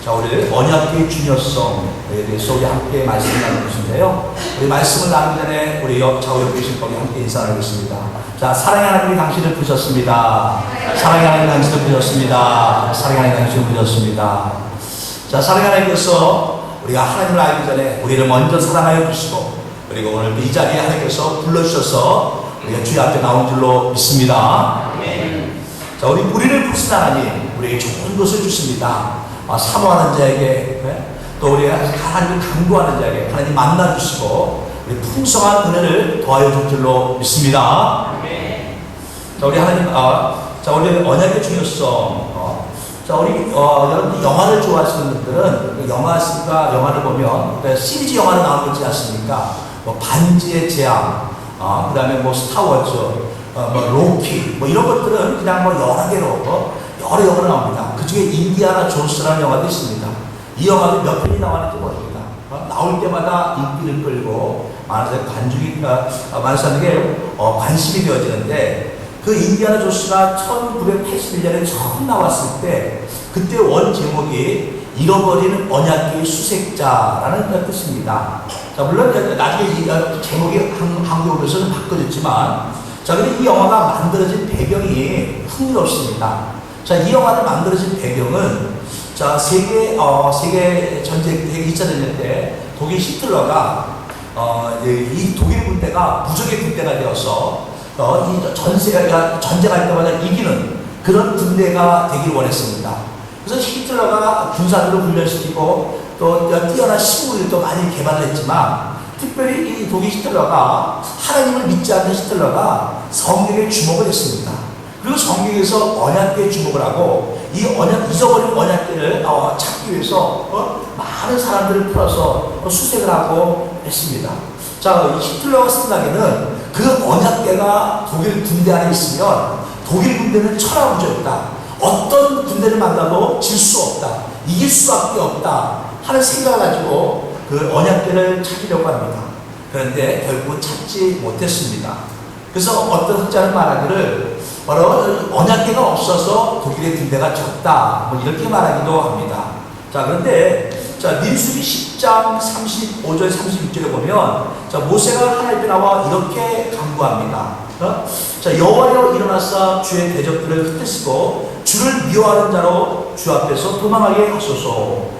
자, 우리 언약의 중요성에 대해서 우리 함께 말씀을 나누고 있는데요. 우리 말씀을 나누기 전에 우리 좌우 옆에 계신 분이 함께 인사하겠습니다. 자, 사랑의 하나님이 당신을 부르셨습니다. 사랑의 하나님이 당신을 부르셨습니다. 사랑의 하나님이 당신을 부르셨습니다. 자, 사랑의 하나님께서 우리가 하나님을 알기 전에 우리를 먼저 사랑하여 주시고, 그리고 오늘 이 자리에 하나님께서 불러주셔서 우리가 주의 앞에 나온 줄로 믿습니다. 자, 우리를 부르신 하나님, 우리에게 좋은 것을 주십니다. 사모하는 자에게, 또 우리가 하나님을 강구하는 자에게 하나님 만나주시고, 우리 풍성한 은혜를 더하여 줄 줄로 믿습니다. 자, 우리 하나님, 자, 우리 언약의 중요성. 자, 우리, 여러분들 영화를 좋아하시는 분들은 영화를 보면, 시리즈 영화를 나오는 거지 않습니까? 뭐, 반지의 제왕, 그 다음에 뭐, 스타워즈, 뭐, 로키, 뭐, 이런 것들은 그냥 뭐, 여러 개로, 여러 영화가 나옵니다. 그 중에 인디아나 존스라는 영화도 있습니다. 이 영화도 몇 편이 나왔는지 모릅니다. 나올 때마다 인기를 끌고, 많은 관중이, 많은 사람에게 관심이 되어지는데, 그 인디아나 존스가 1981년에 처음 나왔을 때, 그때 원 제목이 잃어버리는 언약궤의 수색자라는 뜻입니다. 자, 물론 나중에 이 제목이 한국어로서는 바꿔졌지만, 자, 근데 이 영화가 만들어진 배경이 흥미롭습니다. 자, 이 영화를 만들어진 배경은, 자, 세계 전쟁 2차 대전 때 독일 히틀러가, 이 독일 군대가 무적의 군대가 되어서, 전쟁할 때마다 이기는 그런 군대가 되길 원했습니다. 그래서 히틀러가 군사들을 훈련시키고 또 뛰어난 식물을 또 많이 개발했지만, 특별히 이 독일 히틀러가, 하나님을 믿지 않는 히틀러가 성경에 주목을 했습니다. 그리고 성경에서 언약궤에 주목을 하고, 이 잊어버린 언약궤를 찾기 위해서 많은 사람들을 풀어서 수색을 하고 했습니다. 자, 히틀러가 생각에는 그 언약궤가 독일 군대 안에 있으면 독일 군대는 천하무적이다. 어떤 군대를 만나도 질 수 없다. 이길 수밖에 없다. 하는 생각을 가지고 그 언약궤를 찾으려고 합니다. 그런데 결국은 찾지 못했습니다. 그래서 어떤 학자는 말하기를 바로 언약궤가 없어서 독일의 군대가 졌다, 뭐 이렇게 말하기도 합니다. 자, 그런데 자, 민수기 10장 35절 36절에 보면, 자, 모세가 하나님 앞에 나와 이렇게 간구합니다. 자, 여호와여 일어나사 주의 대적들을 흩으시고 주를 미워하는 자로 주 앞에서 도망하게 하소서.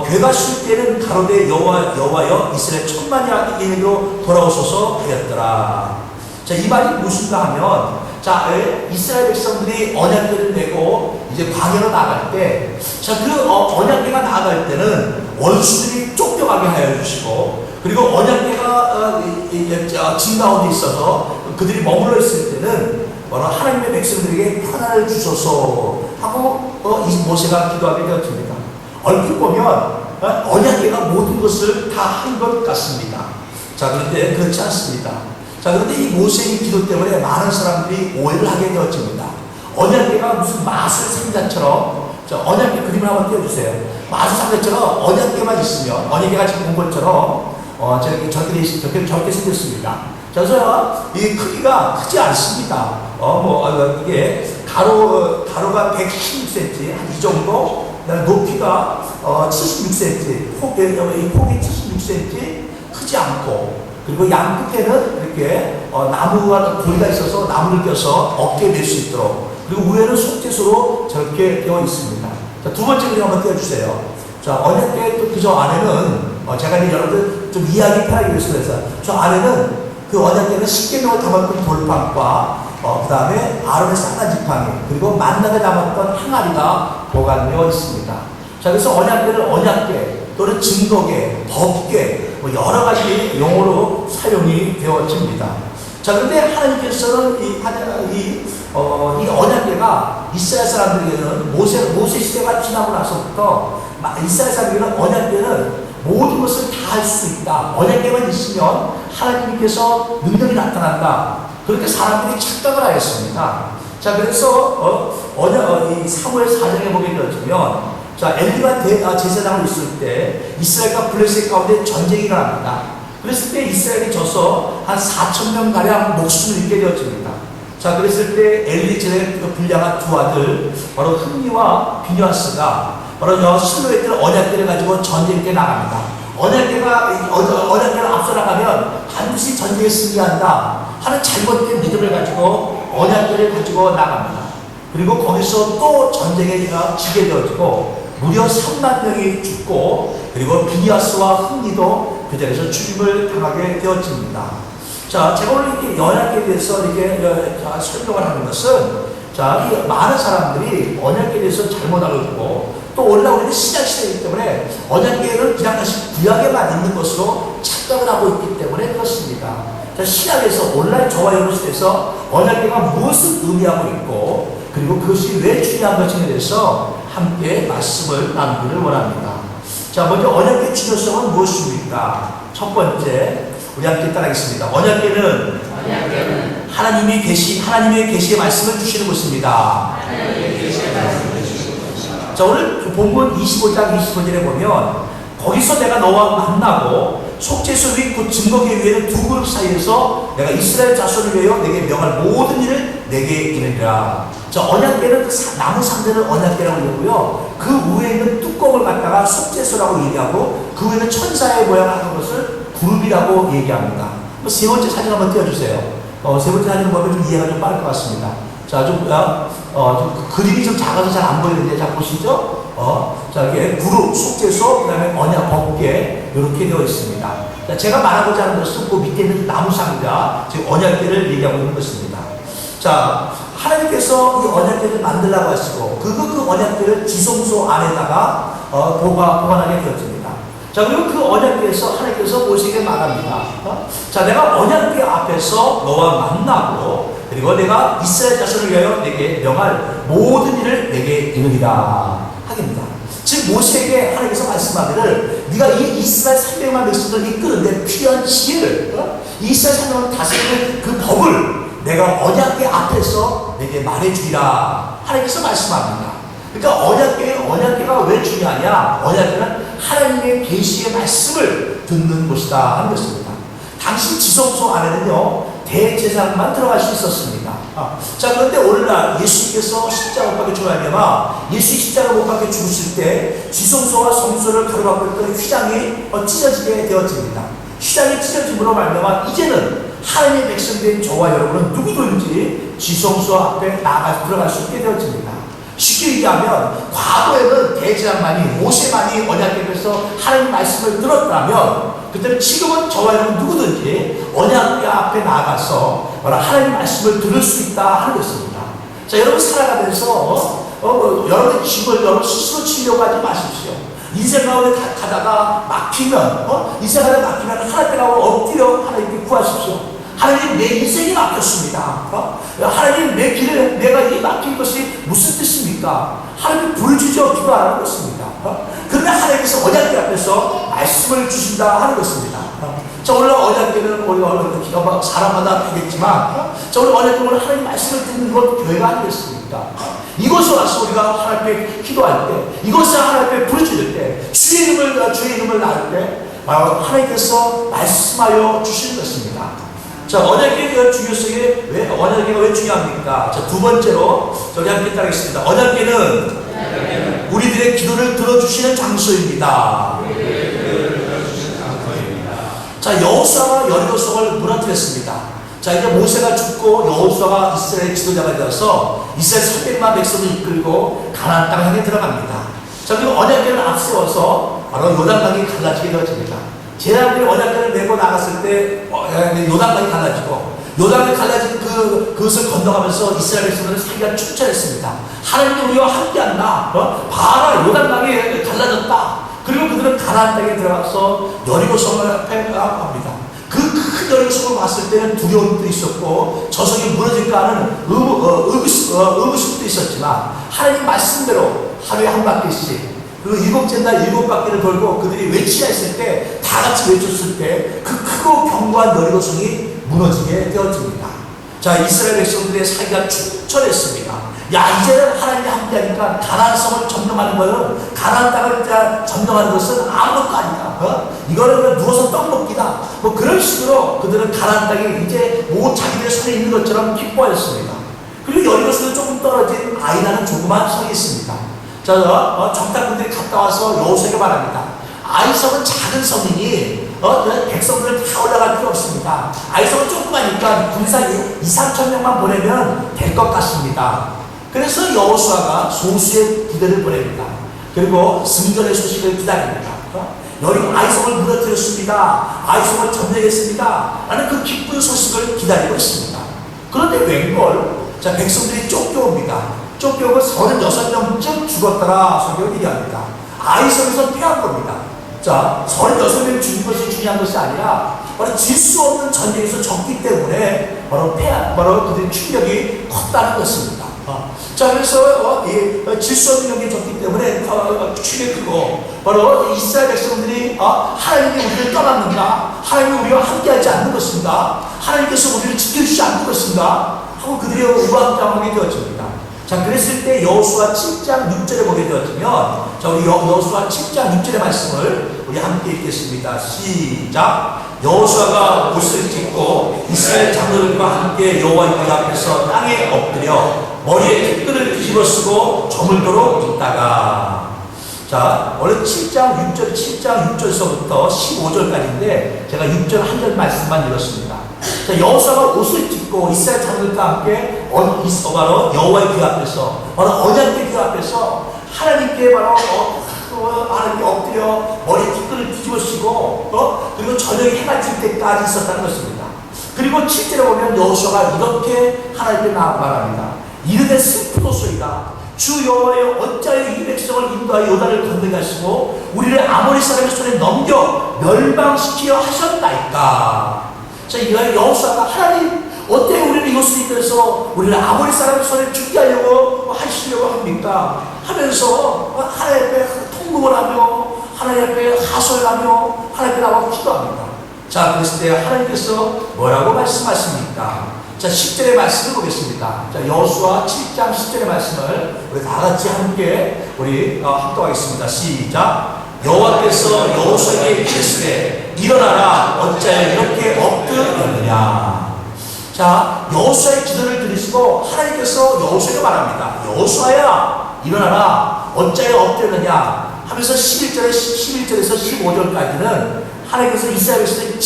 괴가 쉴 때는 가로되 여호와여 이스라엘 천만이라도 돌아오소서 하였더라. 자, 이 말이 무슨가 하면, 자, 이스라엘 백성들이 언약궤를 메고 이제 광야로 나갈 때, 자, 그 언약궤가 나갈 때는 원수들이 쫓겨가게 하여 주시고, 그리고 언약궤가 진 가운데 있어서 그들이 머물러 있을 때는 하나님의 백성들에게 편안을 주소서 하고 이 모세가 기도하게 되었습니다. 얼핏 보면 언약궤가 모든 것을 다 한 것 같습니다. 자, 그런데 그렇지 않습니다. 자, 그런데 이 모세의 기도 때문에 많은 사람들이 오해를 하게 되어집니다. 언약궤가 무슨 마술 상자처럼, 자, 언약궤 그림을 한번 띄워주세요. 마술 상자처럼 언약궤만 있으면, 언약궤가 지금 본 것처럼, 저렇게 생겼습니다. 그래서 이 크기가 크지 않습니다. 이게 가로가 116cm, 한 이 정도, 높이가 76cm, 폭이 76cm, 크지 않고, 그리고 양 끝에는 이렇게 나무와 돌이가 있어서 나무를 껴서 어깨에 멜 수 있도록, 그리고 위에는 속죄소로 저렇게 되어 있습니다. 자, 두 번째 그림 한번 띄워주세요. 자, 언약궤 또 그저 안에는 제가 이제 여러분들 좀 이해하기 편하게 해서 저 안에는 그 언약궤는 십계명을 담았던 돌판과 그 다음에 아론의 쌍난 지팡이, 그리고 만나게 담았던 항아리가 보관되어 있습니다. 자, 그래서 언약궤 또는 증거궤, 법궤, 뭐 여러 가지 용어로 사용이 되어집니다. 자, 그런데 하나님께서는 이 언약궤가 이스라엘 사람들에게는 모세 시대가 지나고 나서부터 이스라엘 사람들에게는 언약궤는 모든 것을 다 할 수 있다. 언약궤만 있으면 하나님께서 능력이 나타난다. 그렇게 사람들이 착각을 하였습니다. 자, 그래서 이 사무엘 4장에 보게 되어지면, 자, 엘리가 제사장으로 있을 때 이스라엘과 블레셋 가운데 전쟁이 일어납니다. 그랬을 때 이스라엘이 져서 한 4,000명 가량 목숨을 잃게 되어집니다. 자, 그랬을 때 엘리 제사의 불량한 두 아들, 바로 흠니와 비냐스가 바로 실로에들 언약궤를 가지고 전쟁에 나갑니다. 언약궤를 앞서 나가면 반드시 전쟁에 승리한다 하는 잘못된 믿음을 가지고 언약궤를 가지고 나갑니다. 그리고 거기서 또 전쟁에 지게 되어지고 무려 3만 명이 죽고, 그리고 비니아스와 흥리도 그 자리에서 죽임을 당하게 되어집니다. 자, 제가 오늘 이렇게 언약궤에 대해서 이렇게 설명을 하는 것은, 자, 이 많은 사람들이 언약궤에 대해서 잘못 알고 있고, 또 올라오는 신약 시대이기 때문에 언약궤는 그냥 다시 구약에만 있는 것으로 착각을 하고 있기 때문에 그렇습니다. 자, 신약에서 온라인 저와 여러분 시대에서 언약궤가 무엇을 의미하고 있고, 그리고 그것이 왜 중요한 것인에 대해서 함께 말씀을 나누기를 원합니다. 자, 먼저 언약궤의 중요성은 무엇입니까? 첫 번째, 우리 함께 따라하겠습니다. 언약궤는 하나님의 계시의 말씀을 주시는 곳입니다. 자, 오늘 본문 25장 25절에 보면, 거기서 내가 너와 만나고 속죄소 위 곧 증거궤 위에는 두 그룹 사이에서 내가 이스라엘 자손을 위하여 내게 명할 모든 일을 내게 이르리라. 자, 언약궤는 나무 상대를 언약궤라고 얘기하고요, 그 위에 있는 뚜껑을 갖다가 속죄소라고 얘기하고, 그 위에는 천사의 모양을 하는 것을 그룹이라고 얘기합니다. 세 번째 사진 한번 띄워주세요. 세 번째 사진을 보면 좀 이해가 좀 빠를 것 같습니다. 자, 좀 그림이 좀 작아서 잘 안 보이는데, 자, 보시죠? 자, 이게 그룹, 속죄소, 그 다음에 언약, 법궤, 이렇게 되어 있습니다. 자, 제가 말하고자 하는 것은 그 밑에 있는 나무 상자, 즉 언약궤를 얘기하고 있는 것입니다. 자, 하나님께서 이 언약궤를 만들라고 하시고, 그 언약궤를 지성소 안에다가 보관하게 되었습니다. 자, 그리고 그 언약궤에서 하나님께서 모세에게 말합니다. 자, 내가 언약궤 앞에서 너와 만나고, 그리고 내가 이스라엘 자손을 위하여 내게 명할 모든 일을 내게 이루리라 하겠습니다. 즉, 모세에게 하나님께서 말씀하기를, 네가 이 이스라엘 300만 백성을 이끄는데 필요한 지혜를, 이스라엘 300만 다스리는 그 법을 내가 언약궤 앞에서 내게 말해주리라 하나님께서 말씀합니다. 그러니까 언약궤가 왜 중요하냐? 언약궤는 하나님의 계시의 말씀을 듣는 곳이다 하는 것입니다. 당시 지성소 안에는요, 대제사장만 들어갈 수 있었습니다. 자, 그런데 오늘날 예수님께서 십자가 못 박혀 죽으려면, 예수 십자가 못 박혀 죽으실 때 지성소와 성소를 가로막고 있던 휘장이 찢어지게 되어집니다. 휘장이 찢어짐으로 말미암아 이제는 하나님의 백성된 저와 여러분은 누구든지 지성소 앞에 들어갈 수 있게 되어집니다. 쉽게 얘기하면, 과거에는 대제사장만이, 모세만이 언약궤에서 하나님 말씀을 들었다면, 그때는 지금은 저와 여러분 누구든지 언약궤 앞에 나가서 하나님 말씀을 들을 수 있다 하는 것입니다. 자, 여러분 살아가면서 여러분의 집을 여러분 스스로 치려고 하지 마십시오. 인생 가운데 가다가 막히면, 인생 가운데 막히면 하나님 앞에 엎드려 하나님께 구하십시오. 하나님, 내 인생이 막혔습니다. 하나님, 내 길을 내가 이 막힌 것이 무슨 뜻입니까? 하나님 부르짖어 기도하라는 것입니다. 그러면 하나님께서 언약궤 앞에서 말씀을 주신다 하는 것입니다. 자, 오늘 언약궤는 우리가 사람마다 되겠지만, 자, 오늘 언약궤는 하나님 말씀을 듣는 것 교회가 아니겠습니까? 이곳에 와서 우리가 하나님 앞에 기도할 때, 이곳에 하나님 앞에 부르짖을 때, 주의 이름을 나눌 때, 바로 하나님께서 말씀하여 주시는 것입니다. 자, 언약궤의 중요성이 언약궤가 왜 중요합니까? 자, 두 번째로 저희 함께 따르겠습니다. 언약궤는 우리들의 기도를 들어주시는 장소입니다. 자, 여호수아가 여리고성을 무너뜨렸습니다. 자, 이제 모세가 죽고 여호수아가 이스라엘 지도자가 되어서 이스라엘 300만 백성을 이끌고 가나안 땅 향해 들어갑니다. 자, 그리고 언약궤를 앞세워서 바로 요단강이 갈라지게 되어집니다. 제사장들이 언약궤를 메고 나갔을 때 요단강이 갈라지고, 요단강이 갈라진 그것을 건너가면서 이스라엘 백성들은 살기가 춤춰했습니다. 하나님이 우리와 함께한다. 봐라, 요단강이 갈라졌다. 그리고 그들은 가나안 땅에 들어가서 여리고성을 앞에 합니다. 그 큰 여리고성을 봤을 때는 두려움도 있었고, 저 성이 무너질까 하는 의구심도 있었지만, 하나님 말씀대로 하루에 한 바퀴씩, 그리고 일곱째 날 7바퀴를 돌고 그들이 외치라 했을 때, 다 같이 외쳤을 때 그 크고 견고한 여리고성이 무너지게 되어집니다. 자, 이스라엘 백성들의 살기가 충천했습니다. 야, 이제는 하나님이 함께하니까 가나안 성을 점령하는 거는, 가나안 땅을 점령하는 것은 아무것도 아니다. 이거는 누워서 떡 먹기다. 뭐 그런 식으로 그들은 가나안 땅이 이제 자기들의 손에 있는 것처럼 기뻐했습니다. 그리고 여리고성은 조금 떨어진 아이라는 조그만 성이 있습니다. 정탐꾼들이 갔다 와서 여호수아에게 말합니다. 아이성은 작은 성이니 백성들은 다 올라갈 필요 없습니다. 아이성은 조그마니까 군사 2~3천 명만 보내면 될 것 같습니다. 그래서 여호수아가 소수의 부대를 보냅니다. 그리고 승전의 소식을 기다립니다. 여기 아이성을 무너뜨렸습니다. 아이성을 점령했습니다. 라는 그 기쁜 소식을 기다리고 있습니다. 그런데 웬걸 백성들이 쫓겨옵니다. 쫓겨오고 36명쯤 죽었더라 성경은 얘기합니다. 아이성에서 패한 겁니다. 36명이 죽은 것이 중요한 것이 아니라 바로 질 수 없는 전쟁에서 졌기 때문에 바로 그들의 충격이 컸다는 것입니다. 그래서 질 수 없는 경기에 졌기 때문에 충격이 크고 바로 이스라엘 백성들이 하나님이 우리를 떠났는가? 하나님이 우리와 함께하지 않는 것인가? 하나님께서 우리를 지켜주지 않는 것인가? 하고 그들이 우왕좌왕하게 되어집니다. 그랬을 때 여호수아 7장 6절에 보게 되어지면 우리 여호수아 7장 6절의 말씀을 우리 함께 읽겠습니다. 시작. 여호수아가 옷을 찢고 이스라엘 장로들과 함께 여호와 그 앞에서 땅에 엎드려 머리에 티끌을 뒤집어 쓰고 저물도록 있다가 원래 7장 6절서부터 15절까지인데 제가 6절 한 절 말씀만 읽었습니다. 여호수아가 옷을 찢고 이스라엘 장로들과 함께 바로 여호와의 그 앞에서 바로 언약궤 그 앞에서 하나님께 하나님께 엎드려 머리에 티끌을 뒤집어 쓰고 그리고 저녁에 해가 질 때까지 있었다는 것입니다. 그리고 7절에 보면 여호수아가 이렇게 하나님께 말합니다. 이르되 슬프도소이다. 주 여호와여 어찌하여 이 백성을 인도하여 요단을 건너게 하시고 우리를 아모리 사람의 손에 넘겨 멸망시키려 하셨나이까. 여호수아가 하나님 어떻게 우리를 이곳을 이끌어서 우리를 아모리 사람의 손에 죽게 하려고 하시려고 합니까? 하면서 하나님 앞에 통곡을 하며 하나님 앞에 하소연을 하며 하나님 앞에 나와 기도합니다. 그랬을 때 하나님께서 뭐라고 말씀하십니까? 10절의 말씀을 보겠습니다. 여호수아 7장 10절의 말씀을 우리 다 같이 함께 합독하겠습니다. 시작. 여호와께서 여호수아에게 이르시되 일어나라 어찌하여 이렇게 엎드렸느냐. 여호수아의 기도를 들으시고 하나님께서 여호수아에게 말합니다. 여호수아야 일어나라 어찌하여 엎드렸느냐 하면서 11절에서 15절까지는 하나님께서 이스라엘 백성의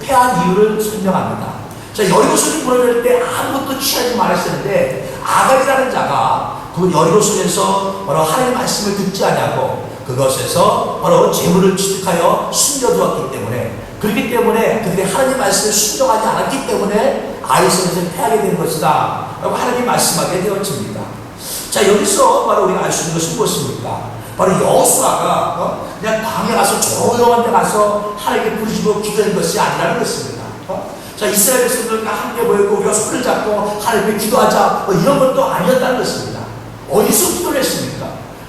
패한 이유를 설명합니다. 여리고성이 무너질 때 아무것도 취하지 말았었는데 아갈이라는 자가 그 여리고성에서 바로 하나님의 말씀을 듣지 않냐고 그것에서 바로 재물을 취득하여 숨겨두었기 때문에 그렇기 때문에 그들이 하나님의 말씀을 순종하지 않았기 때문에 아이성에서 패하게 된 것이다 라고 하나님이 말씀하게 되어집니다. 여기서 바로 우리가 알 수 있는 것은 무엇입니까? 바로 여호수아가 그냥 광야 가서 조용한 데 가서 하나님께 부르짖고 기도한 것이 아니라는 것입니다. 이스라엘 백성들과 함께 모였고 우리가 손을 잡고 하나님께 기도하자 이런 것도 아니었다는 것입니다. 어디서 기도를 했습니까?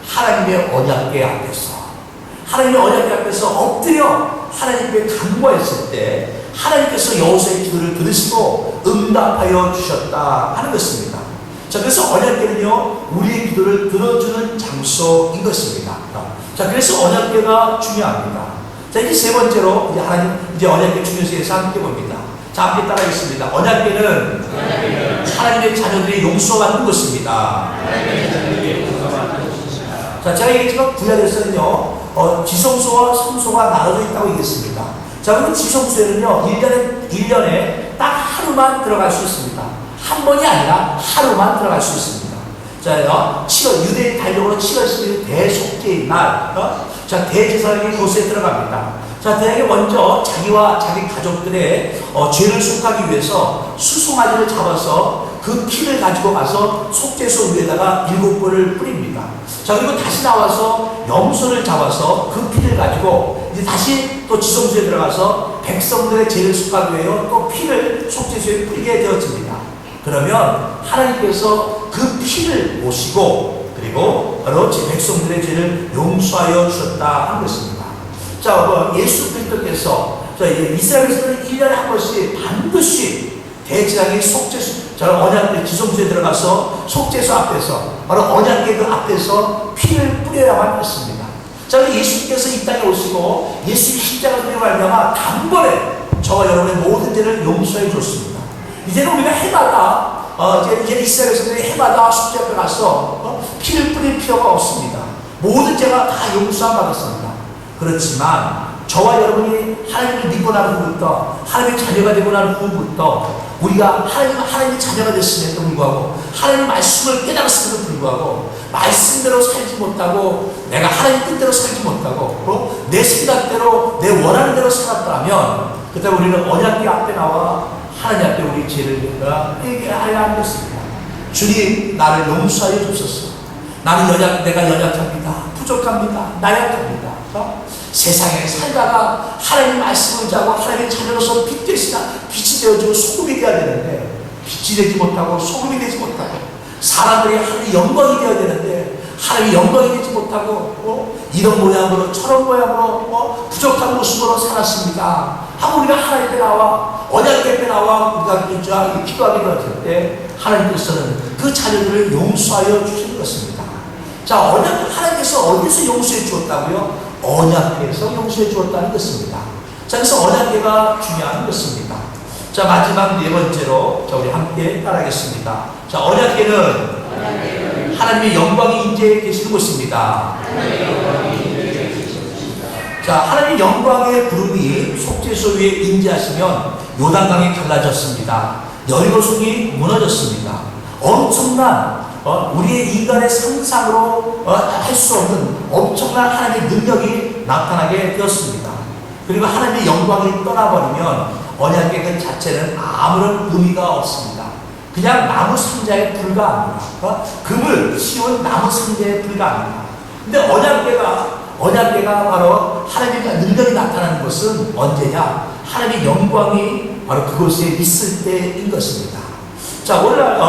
하나님의 언약궤 앞에서 하나님의 언약궤 앞에서 엎드려 하나님께 간구했을 때 하나님께서 여호수아의 기도를 들으시고 응답하여 주셨다 하는 것입니다. 그래서 언약궤는요 우리의 기도를 들어주는 장소인 것입니다. 그래서 언약궤가 중요합니다. 이제 세 번째로 이제 언약궤 중요성에 대해서 함께 봅니다. 함께 따라하겠습니다. 언약궤는 하나님의 자녀들의 용서가 받는 것입니다. 제가 얘기했지만 구약에서는요 지성소와 성소가 나눠져 있다고 얘기했습니다. 그럼 지성소에는요 1년에 딱 하루만 들어갈 수 있습니다. 한 번이 아니라 하루만 들어갈 수 있습니다. 7월 유대인 달력으로 7월 10일 대속죄의 날 대제사장이 그곳에 들어갑니다. 대장이 먼저 자기와 자기 가족들의 죄를 속하기 위해서 수송아지를 잡아서 그 피를 가지고 가서 속죄소 위에다가 7번을 뿌립니다. 그리고 다시 나와서 염소를 잡아서 그 피를 가지고 이제 다시 또 지성소에 들어가서 백성들의 죄를 속하기 위해 또 피를 속죄소에 뿌리게 되어집니다. 그러면 하나님께서 그 피를 모시고 그리고 바로 제 백성들의 죄를 용서하여 주셨다 하는 것입니다. 예수 그리스도께서 이스라엘에서는 1년에 한 번씩 반드시 대제사장이 언약궤 지성소에 들어가서 속죄소 앞에서 바로 언약궤 그 앞에서 피를 뿌려야만 했습니다. 예수님께서 이 땅에 오시고 예수님이 십자가로 말미암아 단번에 저와 여러분의 모든 죄를 용서해 줬습니다. 이제는 우리가 해마다 이제 이스라엘 백성들이 해마다 속죄 앞에 가서 피를 뿌릴 필요가 없습니다. 모든 죄가 다 용서함 받았습니다. 그렇지만 저와 여러분이 하나님을 믿고 난 후부터, 하나님의 자녀가 되고 난 후부터 우리가 하나님의 자녀가 됐음에도 불구하고, 하나님의 말씀을 깨달았음에도 불구하고 말씀대로 살지 못하고, 내가 하나님 뜻대로 살지 못하고 내 생각대로 내 원하는 대로 살았다면, 그때 우리는 언약궤 앞에 나와 하나님 앞에 우리 죄를 회개하여야 하는 것입니다. 주님, 나를 용서하여 주소서. 내가 연약합니다. 부족합니다. 나약합니다. 세상에 살다가 하나님의 말씀을 자고 하나님의 자녀로서 빛이 되어주고 소금이 되어야 되는데, 빛이 되지 못하고 소금이 되지 못하고, 사람들이 하나님의 영광이 되어야 되는데 하나님의 영광이 되지 못하고 이런 모양으로 저런 모양으로 부족한 모습으로 살았습니다 하고 우리가 하나님 앞에 나와 언약궤 앞에 나와 우리가 기도하게 되었을 때, 하나님께서는 그 자녀들을 용서하여 주시는 것입니다. 자, 하나님께서 어디서 용서해 주었다고요? 언약궤에서 용서해 주었다는 것입니다. 자, 그래서 언약궤가 중요한 것입니다. 자, 마지막 네 번째로 우리 함께 따라하겠습니다. 자, 언약궤는 하나님의 영광이 임재 계시는 곳입니다. 자, 하나님의 영광의 구름이 속죄소 위에 임재하시면 요단강이 갈라졌습니다. 여리고성이 무너졌습니다. 엄청난 우리의 인간의 상상으로 할 수 없는 엄청난 하나님의 능력이 나타나게 되었습니다. 그리고 하나님의 영광이 떠나버리면 언약궤 그 자체는 아무런 의미가 없습니다. 그냥 나무 상자에 불과합니다. 금을 씌운 나무 상자에 불과합니다. 근데 언약궤가 바로 하나님의 능력이 나타나는 것은 언제냐? 하나님의 영광이 바로 그곳에 있을 때인 것입니다. 자, 오늘날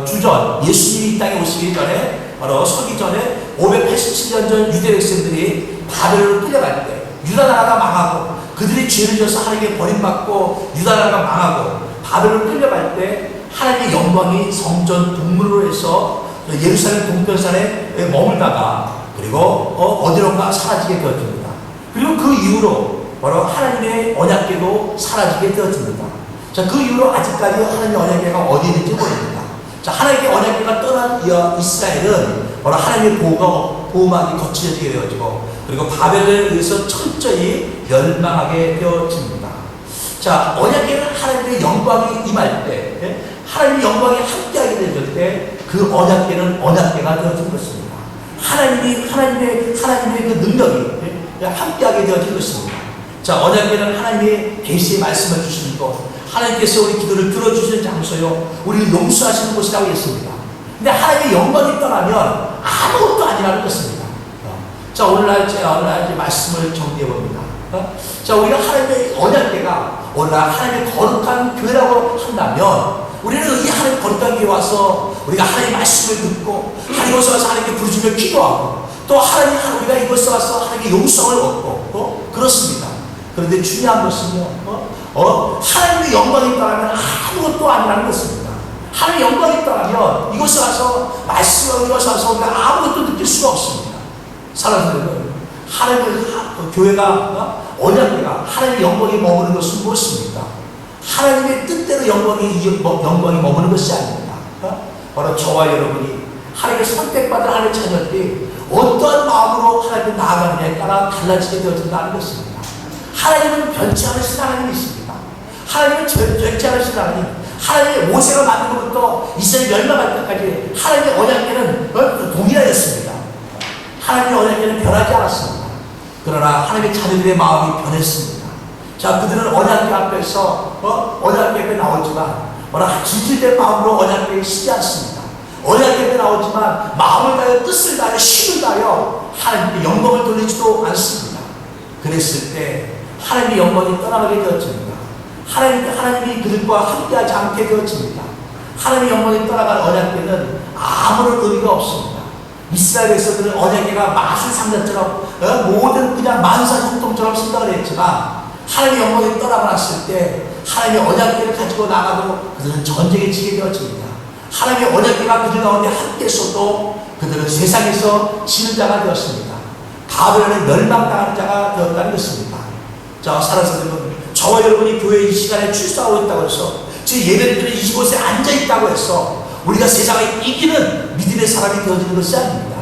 주전 예수님이 이 땅에 오시기 전에, 바로 서기 전에 587년 전 유대 백성들이 바벨론으로 끌려갈 때 유다 나라가 망하고, 그들이 죄를 져서 하나님께 버림받고 유다 나라가 망하고 바벨론으로 끌려갈 때, 하나님의 영광이 성전 동문으로 해서 예루살렘 동편산에 머물다가 그리고 어디론가 사라지게 되어집니다. 그리고 그 이후로 바로 하나님의 언약궤도 사라지게 되어집니다. 자, 그 이후로 아직까지 하나님의 언약궤가 어디 있는지 모릅니다. 자, 하나님의 언약궤가 떠난 이스라엘은 바로 하나님의 보호막이 거칠어지게 되어지고, 그리고 바벨론에 의해서 철저히 멸망하게 되어집니다. 자, 언약궤는 하나님의 영광이 임할 때, 하나님의 영광이 함께하게 되었을 때, 그 언약궤는 언약궤가 되어진 것입니다. 하나님의 그 능력이 함께하게 되어진 것입니다. 자, 언약궤는 하나님의 계시의 말씀을 주시는 것, 하나님께서 우리 기도를 들어주시는 장소요, 우리를 용서하시는 곳이라고 했습니다. 근데 하나님의 영광이 떠나면 아무것도 아니라는 것입니다. 자, 오늘날 말씀을 정리해 봅니다. 자, 우리가 하나님의 언약궤가 오늘날 하나님의 거룩한 교회라고 한다면, 우리는 이 하나님의 거룩한 교회에 와서 우리가 하나님의 말씀을 듣고, 하나님께 와서 하나님께 부르짖으며 기도하고, 또 우리가 이곳에 와서 하나님의 용서를 얻고 그렇습니다. 그런데 중요한 것은요, 하나님의 영광이 떠나면 아무것도 아니라는 것입니다. 하나님의 영광이 떠나면 이곳에 와서 말씀을 와서 우리가 아무것도 느낄 수가 없습니다. 사랑하는 여러분, 하나님의 교회가 언약궤가 하나님의 영광이 머무는 것은 무엇입니까? 하나님의 뜻대로 영광이 머무는 것이 아닙니다. 바로 저와 여러분이 하나님의 선택받은 하나님의 자녀들이 어떠한 마음으로 하나님을 나아가느냐에 따라 달라지게 되어진다는 것입니다. 하나님은 변치 않으신 하나님이십니다. 하나님은 변치 않으신 하나님. 하나님의 모세가 만든 것부터 이스라엘 멸망할 때까지 하나님의 언약궤는 동일하였습니다. 하나님의 언약궤는 변하지 않았습니다. 그러나 하나님의 자녀들의 마음이 변했습니다. 자, 그들은 언약궤 앞에서 언약궤 앞에 나오지만 진실된 마음으로 언약궤에 쓰지 않습니다. 언약궤 앞에 나오지만 마음을 다하여 뜻을 다하여 힘을 다하여 하나님께 영광을 돌리지도 않습니다. 그랬을 때 하나님의 영광이 떠나가게 되어집니다. 하나님이 그들과 함께하지 않게 되어집니다. 하나님의 영광이 떠나간 언약궤는 아무런 의미가 없습니다. 이스라엘 백성들은 언약궤가 마술 상자처럼 모든 그냥 만사형통처럼 생각을 했지만, 하나님의 영광이 떠나갔을 때 하나님의 언약궤를 가지고 나가도 그들은 전쟁에 지게 되어집니다. 하나님의 언약궤가 그들 가운데 함께 있어도 그들은 세상에서 지는 자가 되었습니다. 바벨론에 멸망당하는 자가 되었다는 것입니다. 자, 사랑하는 여러분, 저와 여러분이 교회 이 시간에 출석하고 있다고 해서 제 예배드리는 이곳에 앉아있다고 해서 우리가 세상을 이기는 믿음의 사람이 되어지는 것이 아닙니다.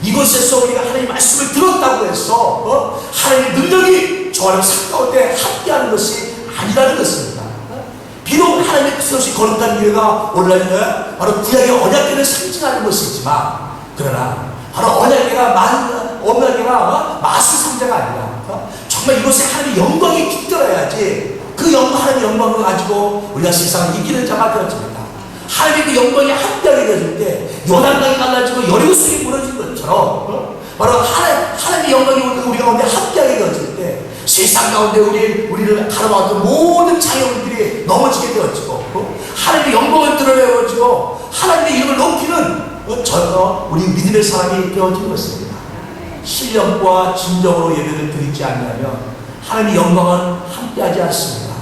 이곳에서 우리가 하나님의 말씀을 들었다고 해서 하나님의 능력이 저와 삶 가운데 함께하는 것이 아니라는 것입니다. 비록 하나님의 뜻이 거룩한 교회가 오늘날 바로 구약의 언약궤를 상징하는 것이지만, 그러나 바로 언약궤가 마술 상자가 아니라 정말 이곳에 하나님의 영광이 깃들어야지 그 하나님의 영광을 가지고 우리가 세상을 이기는 자가 되어집니다. 하나님의 그 영광이 함께하게 되어질 때 요단강이 갈라지고 여리고성이 무너진 것처럼 바로 하나님의 영광이 우리 가운데 함께하게 되어질 때 세상 가운데 우리를 가로막는 모든 장애물들이 넘어지게 되어지고 하나님의 영광을 드러내어지고 하나님의 이름을 높이는 우리 믿음의 사람이 되어지는 것입니다. 신령과 진정으로 예배를 드리지 않으면 하나님의 영광은 함께하지 않습니다.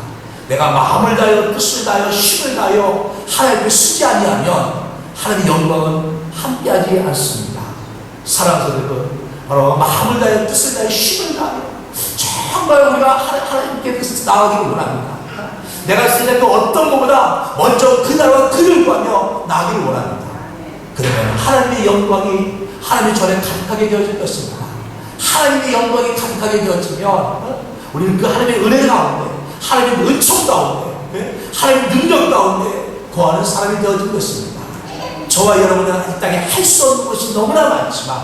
내가 마음을 다하여 뜻을 다하여 힘을 다하여 하나님을 쓰지 아니하면 하나님의 영광은 함께하지 않습니다. 사랑하는 여러분, 바로 마음을 다하여 뜻을 다하여 힘을 다하여 정말 우리가 하나님께 나아가기를 원합니다. 내가 세상의 어떤 것보다 먼저 그 나라와 그를 구하며 나아가기를 원합니다. 그러면 하나님의 영광이 하나님의 전에 가득하게 되어질 것입니다. 하나님의 영광이 가득하게 되어지면 우리는 그 하나님의 은혜 가운데, 하나님의 은총 가운데, 하나님의 능력 가운데 거하는 사람이 되어질 것입니다. 저와 여러분은 이 땅에 할 수 없는 것이 너무나 많지만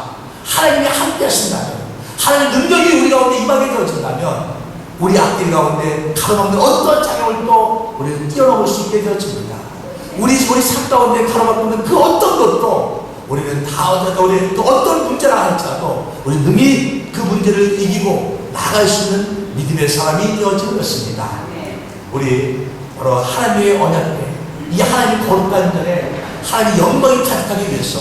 하나님이 함께 하신다면, 하나님의 능력이 우리 가운데 임하게 되어진다면 우리 앞길 가운데 가로막는 어떤 장애물도 우리는 뛰어넘을 수 있게 되어집니다. 우리 삶 가운데 가로막는 그 어떤 것도 우리는 우리 또 어떤 문제라 할지라도 우리 능히 그 문제를 이기고 나아갈 수 있는 믿음의 사람이 되어지는 것입니다. 우리 바로 하나님의 언약궤, 이 하나님의 거룩한 전에 하나님의 영광이 가득하기 위해서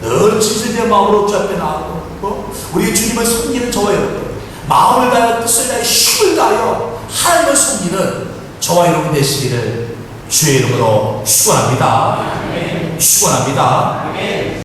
늘 진실된 마음으로 주 앞에 나아가고 우리 주님을 섬기는 저와 여러분, 마음을 다하여 뜻을 다하여 힘을 다하여 하나님을 섬기는 저와 여러분 되시기를 주의 이름으로 축원합니다. 축원합니다.